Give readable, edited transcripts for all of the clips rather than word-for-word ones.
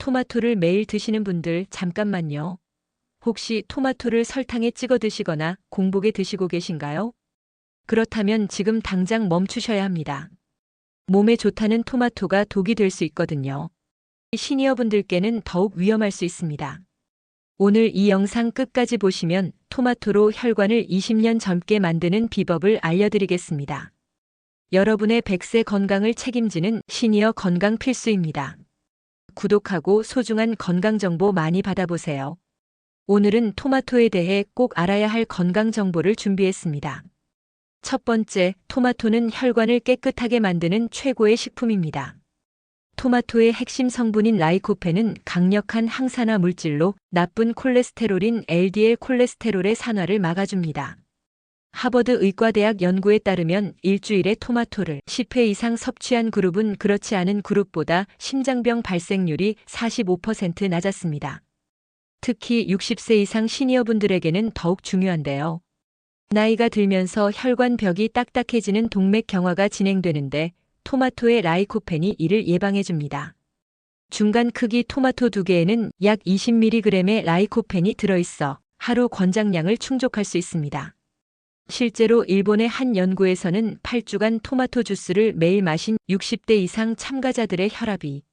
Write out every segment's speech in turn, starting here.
토마토를 매일 드시는 분들 잠깐만요. 혹시 토마토를 설탕에 찍어 드시거나 공복에 드시고 계신가요? 그렇다면 지금 당장 멈추셔야 합니다. 몸에 좋다는 토마토가 독이 될 수 있거든요. 시니어분들께는 더욱 위험할 수 있습니다. 오늘 이 영상 끝까지 보시면 토마토로 혈관을 20년 젊게 만드는 비법을 알려드리겠습니다. 여러분의 100세 건강을 책임지는 시니어 건강 필수입니다. 구독하고 소중한 건강 정보 많이 받아보세요. 오늘은 토마토에 대해 꼭 알아야 할 건강 정보를 준비했습니다. 첫 번째, 토마토는 혈관을 깨끗하게 만드는 최고의 식품입니다. 토마토의 핵심 성분인 라이코펜은 강력한 항산화 물질로 나쁜 콜레스테롤인 LDL 콜레스테롤의 산화를 막아줍니다. 하버드 의과대학 연구에 따르면 일주일에 토마토를 10회 이상 섭취한 그룹은 그렇지 않은 그룹보다 심장병 발생률이 45% 낮았습니다. 특히 60세 이상 시니어분들에게는 더욱 중요한데요. 나이가 들면서 혈관벽이 딱딱해지는 동맥 경화가 진행되는데 토마토의 라이코펜이 이를 예방해줍니다. 중간 크기 토마토 2개에는 약 20mg의 라이코펜이 들어있어 하루 권장량을 충족할 수 있습니다. 실제로 일본의 한 연구에서는 8주간 토마토 주스를 매일 마신 60대 이상 참가자들의 혈압이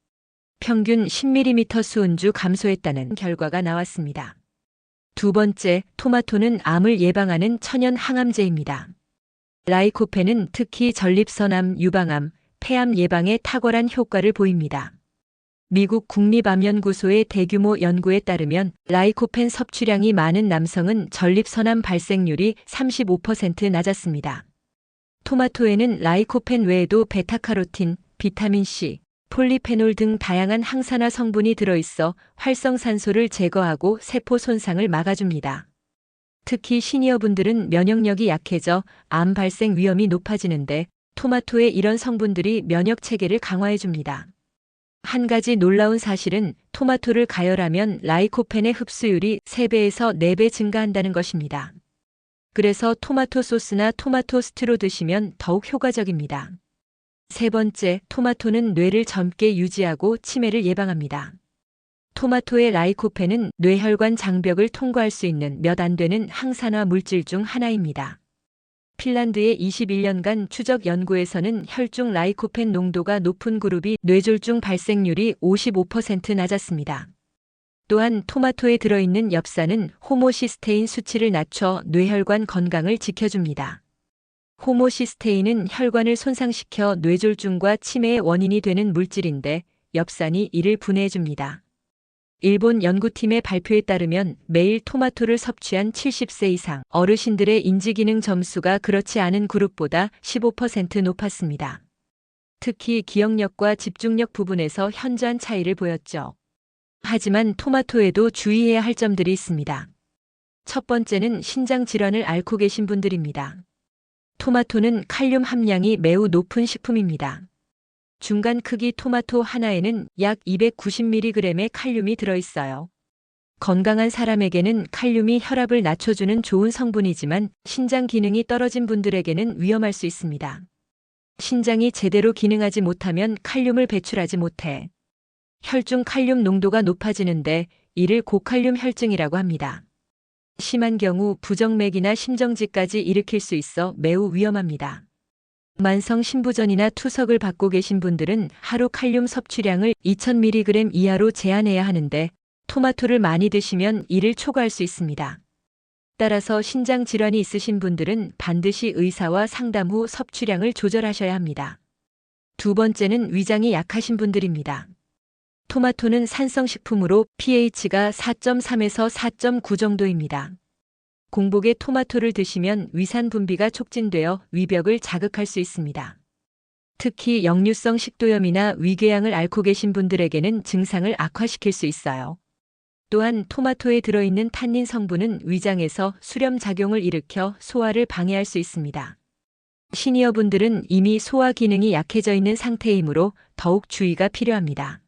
평균 10mm 수은주 감소했다는 결과가 나왔습니다. 두 번째, 토마토는 암을 예방하는 천연 항암제입니다. 라이코펜은 특히 전립선암, 유방암, 폐암 예방에 탁월한 효과를 보입니다. 미국 국립암연구소의 대규모 연구에 따르면 라이코펜 섭취량이 많은 남성은 전립선암 발생률이 35% 낮았습니다. 토마토에는 라이코펜 외에도 베타카로틴, 비타민C, 폴리페놀 등 다양한 항산화 성분이 들어있어 활성산소를 제거하고 세포 손상을 막아줍니다. 특히 시니어분들은 면역력이 약해져 암 발생 위험이 높아지는데 토마토의 이런 성분들이 면역 체계를 강화해줍니다. 한 가지 놀라운 사실은 토마토를 가열하면 라이코펜의 흡수율이 3배에서 4배 증가한다는 것입니다. 그래서 토마토 소스나 토마토 스튜로 드시면 더욱 효과적입니다. 세 번째, 토마토는 뇌를 젊게 유지하고 치매를 예방합니다. 토마토의 라이코펜은 뇌혈관 장벽을 통과할 수 있는 몇 안 되는 항산화 물질 중 하나입니다. 핀란드의 21년간 추적 연구에서는 혈중 라이코펜 농도가 높은 그룹이 뇌졸중 발생률이 55% 낮았습니다. 또한 토마토에 들어있는 엽산은 호모시스테인 수치를 낮춰 뇌혈관 건강을 지켜줍니다. 호모시스테인은 혈관을 손상시켜 뇌졸중과 치매의 원인이 되는 물질인데 엽산이 이를 분해해줍니다. 일본 연구팀의 발표에 따르면 매일 토마토를 섭취한 70세 이상 어르신들의 인지기능 점수가 그렇지 않은 그룹보다 15% 높았습니다. 특히 기억력과 집중력 부분에서 현저한 차이를 보였죠. 하지만 토마토에도 주의해야 할 점들이 있습니다. 첫 번째는 신장 질환을 앓고 계신 분들입니다. 토마토는 칼륨 함량이 매우 높은 식품입니다. 중간 크기 토마토 하나에는 약 290mg의 칼륨이 들어있어요. 건강한 사람에게는 칼륨이 혈압을 낮춰주는 좋은 성분이지만 신장 기능이 떨어진 분들에게는 위험할 수 있습니다. 신장이 제대로 기능하지 못하면 칼륨을 배출하지 못해 혈중 칼륨 농도가 높아지는데 이를 고칼륨 혈증이라고 합니다. 심한 경우 부정맥이나 심정지까지 일으킬 수 있어 매우 위험합니다. 만성 신부전이나 투석을 받고 계신 분들은 하루 칼륨 섭취량을 2000mg 이하로 제한해야 하는데 토마토를 많이 드시면 이를 초과할 수 있습니다. 따라서 신장 질환이 있으신 분들은 반드시 의사와 상담 후 섭취량을 조절하셔야 합니다. 두 번째는 위장이 약하신 분들입니다. 토마토는 산성식품으로 pH가 4.3에서 4.9 정도입니다. 공복에 토마토를 드시면 위산 분비가 촉진되어 위벽을 자극할 수 있습니다. 특히 역류성 식도염이나 위궤양을 앓고 계신 분들에게는 증상을 악화시킬 수 있어요. 또한 토마토에 들어있는 탄닌 성분은 위장에서 수렴 작용을 일으켜 소화를 방해할 수 있습니다. 시니어분들은 이미 소화 기능이 약해져 있는 상태이므로 더욱 주의가 필요합니다.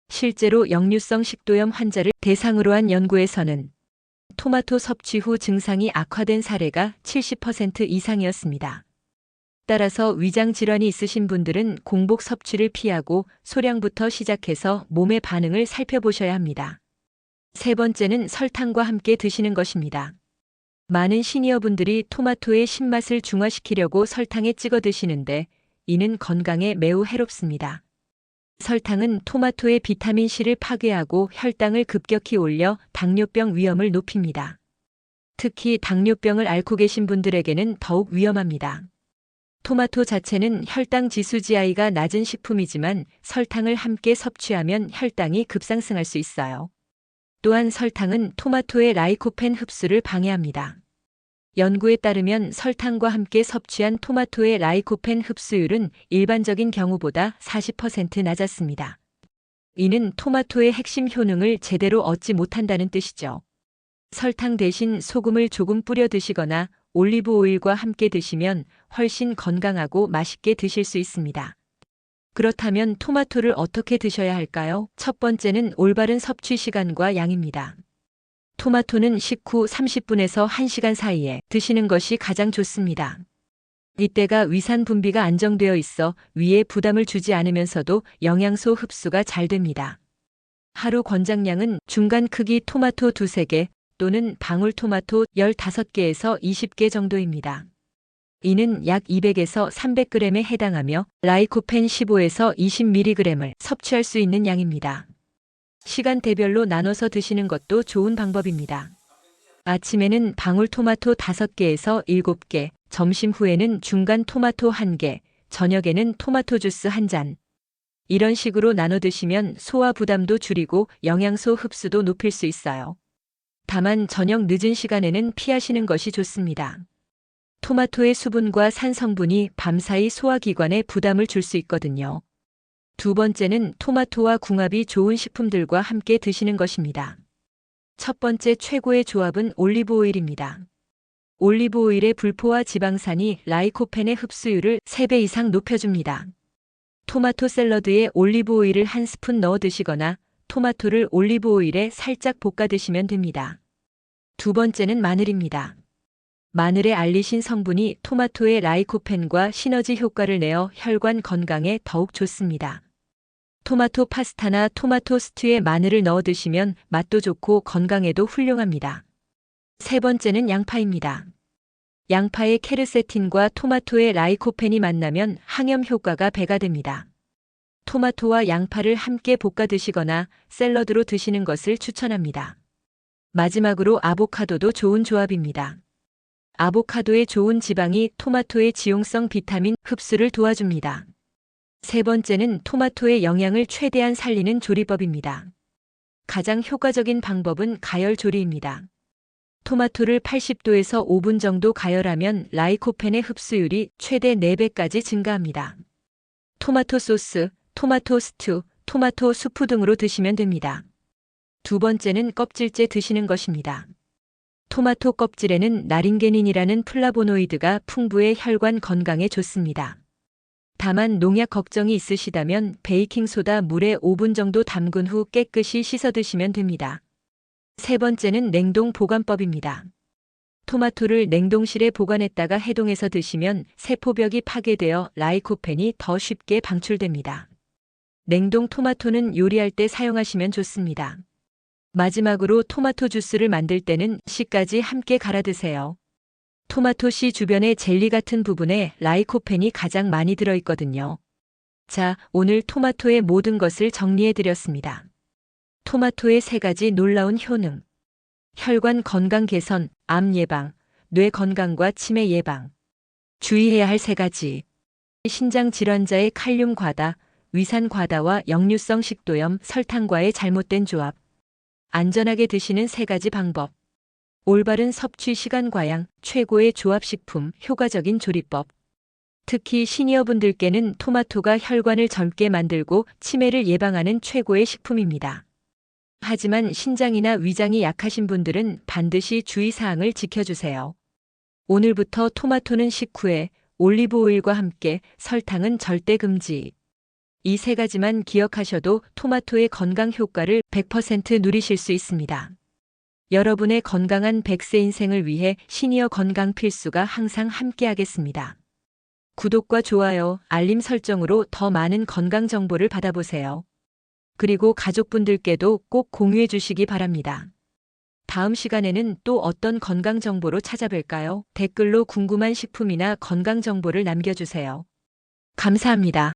실제로 역류성 식도염 환자를 대상으로 한 연구에서는 토마토 섭취 후 증상이 악화된 사례가 70% 이상이었습니다. 따라서 위장 질환이 있으신 분들은 공복 섭취를 피하고 소량부터 시작해서 몸의 반응을 살펴보셔야 합니다. 세 번째는 설탕과 함께 드시는 것입니다. 많은 시니어분들이 토마토의 신맛을 중화시키려고 설탕에 찍어 드시는데 이는 건강에 매우 해롭습니다. 설탕은 토마토의 비타민C를 파괴하고 혈당을 급격히 올려 당뇨병 위험을 높입니다. 특히 당뇨병을 앓고 계신 분들에게는 더욱 위험합니다. 토마토 자체는 혈당 지수 GI가 낮은 식품이지만 설탕을 함께 섭취하면 혈당이 급상승할 수 있어요. 또한 설탕은 토마토의 라이코펜 흡수를 방해합니다. 연구에 따르면 설탕과 함께 섭취한 토마토의 라이코펜 흡수율은 일반적인 경우보다 40% 낮았습니다. 이는 토마토의 핵심 효능을 제대로 얻지 못한다는 뜻이죠. 설탕 대신 소금을 조금 뿌려 드시거나 올리브 오일과 함께 드시면 훨씬 건강하고 맛있게 드실 수 있습니다. 그렇다면 토마토를 어떻게 드셔야 할까요? 첫 번째는 올바른 섭취 시간과 양입니다. 토마토는 식후 30분에서 1시간 사이에 드시는 것이 가장 좋습니다. 이때가 위산 분비가 안정되어 있어 위에 부담을 주지 않으면서도 영양소 흡수가 잘 됩니다. 하루 권장량은 중간 크기 토마토 2-3개 또는 방울토마토 15개에서 20개 정도입니다. 이는 약 200에서 300g에 해당하며 라이코펜 15에서 20mg을 섭취할 수 있는 양입니다. 시간대별로 나눠서 드시는 것도 좋은 방법입니다. 아침에는 방울토마토 5개에서 7개, 점심 후에는 중간 토마토 1개, 저녁에는 토마토 주스 1잔. 이런 식으로 나눠 드시면 소화 부담도 줄이고 영양소 흡수도 높일 수 있어요. 다만 저녁 늦은 시간에는 피하시는 것이 좋습니다. 토마토의 수분과 산 성분이 밤사이 소화기관에 부담을 줄 수 있거든요. 두 번째는 토마토와 궁합이 좋은 식품들과 함께 드시는 것입니다. 첫 번째 최고의 조합은 올리브 오일입니다. 올리브 오일의 불포화 지방산이 라이코펜의 흡수율을 3배 이상 높여줍니다. 토마토 샐러드에 올리브 오일을 1스푼 넣어 드시거나 토마토를 올리브 오일에 살짝 볶아 드시면 됩니다. 두 번째는 마늘입니다. 마늘의 알리신 성분이 토마토의 라이코펜과 시너지 효과를 내어 혈관 건강에 더욱 좋습니다. 토마토 파스타나 토마토 스튜에 마늘을 넣어 드시면 맛도 좋고 건강에도 훌륭합니다. 세 번째는 양파입니다. 양파의 케르세틴과 토마토의 라이코펜이 만나면 항염 효과가 배가 됩니다. 토마토와 양파를 함께 볶아 드시거나 샐러드로 드시는 것을 추천합니다. 마지막으로 아보카도도 좋은 조합입니다. 아보카도의 좋은 지방이 토마토의 지용성 비타민 흡수를 도와줍니다. 세 번째는 토마토의 영양을 최대한 살리는 조리법입니다. 가장 효과적인 방법은 가열 조리입니다. 토마토를 80도에서 5분 정도 가열하면 라이코펜의 흡수율이 최대 4배까지 증가합니다. 토마토 소스, 토마토 스튜, 토마토 수프 등으로 드시면 됩니다. 두 번째는 껍질째 드시는 것입니다. 토마토 껍질에는 나린게닌이라는 플라보노이드가 풍부해 혈관 건강에 좋습니다. 다만 농약 걱정이 있으시다면 베이킹소다 물에 5분 정도 담근 후 깨끗이 씻어 드시면 됩니다. 세 번째는 냉동 보관법입니다. 토마토를 냉동실에 보관했다가 해동해서 드시면 세포벽이 파괴되어 라이코펜이 더 쉽게 방출됩니다. 냉동 토마토는 요리할 때 사용하시면 좋습니다. 마지막으로 토마토 주스를 만들 때는 씨까지 함께 갈아 드세요. 토마토 씨 주변의 젤리 같은 부분에 라이코펜이 가장 많이 들어있거든요. 자, 오늘 토마토의 모든 것을 정리해 드렸습니다. 토마토의 3가지 놀라운 효능. 혈관 건강 개선, 암 예방, 뇌 건강과 치매 예방. 주의해야 할 3가지. 신장 질환자의 칼륨 과다, 위산 과다와 역류성 식도염, 설탕과의 잘못된 조합. 안전하게 드시는 3가지 방법. 올바른 섭취 시간과 양, 최고의 조합식품, 효과적인 조리법. 특히 시니어분들께는 토마토가 혈관을 젊게 만들고 치매를 예방하는 최고의 식품입니다. 하지만 신장이나 위장이 약하신 분들은 반드시 주의사항을 지켜주세요. 오늘부터 토마토는 식후에 올리브 오일과 함께 설탕은 절대 금지. 이 3가지만 기억하셔도 토마토의 건강 효과를 100% 누리실 수 있습니다. 여러분의 건강한 100세 인생을 위해 시니어 건강 필수가 항상 함께하겠습니다. 구독과 좋아요, 알림 설정으로 더 많은 건강 정보를 받아보세요. 그리고 가족분들께도 꼭 공유해 주시기 바랍니다. 다음 시간에는 또 어떤 건강 정보로 찾아뵐까요? 댓글로 궁금한 식품이나 건강 정보를 남겨주세요. 감사합니다.